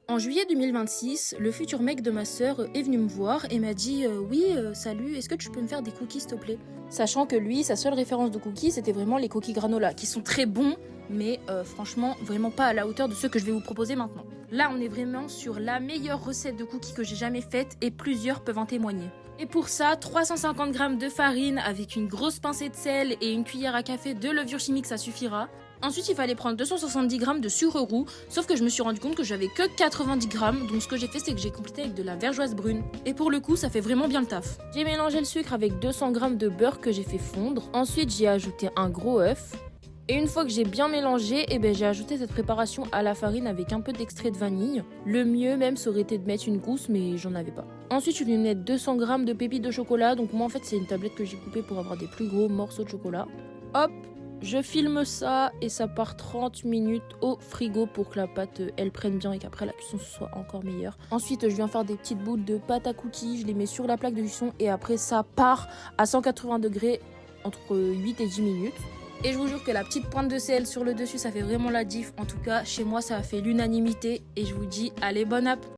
En juillet 2026, le futur mec de ma sœur est venu me voir et m'a dit oui, salut, est-ce que tu peux me faire des cookies s'il te plaît? Sachant que lui, sa seule référence de cookies, c'était vraiment les cookies granola, qui sont très bons, mais franchement, vraiment pas à la hauteur de ceux que je vais vous proposer maintenant. Là, on est vraiment sur la meilleure recette de cookies que j'ai jamais faite et plusieurs peuvent en témoigner. Et pour ça, 350 g de farine avec une grosse pincée de sel et une cuillère à café de levure chimique, ça suffira. Ensuite, il fallait prendre 270 g de sucre roux, sauf que je me suis rendu compte que j'avais que 90 g, donc ce que j'ai fait, c'est que j'ai complété avec de la vergeoise brune. Et pour le coup, ça fait vraiment bien le taf. J'ai mélangé le sucre avec 200 g de beurre que j'ai fait fondre. Ensuite, j'y ai ajouté un gros œuf. Et une fois que j'ai bien mélangé, j'ai ajouté cette préparation à la farine avec un peu d'extrait de vanille. Le mieux même, ça aurait été de mettre une gousse, mais j'en avais pas. Ensuite, je suis venue mettre 200 g de pépites de chocolat. Donc moi, en fait, c'est une tablette que j'ai coupée pour avoir des plus gros morceaux de chocolat. Hop! Je filme ça et ça part 30 minutes au frigo pour que la pâte elle prenne bien et qu'après la cuisson soit encore meilleure. Ensuite je viens faire des petites boules de pâte à cookies, je les mets sur la plaque de cuisson et après ça part à 180 degrés entre 8 et 10 minutes. Et je vous jure que la petite pointe de sel sur le dessus ça fait vraiment la diff. En tout cas chez moi ça a fait l'unanimité et je vous dis allez bonne app.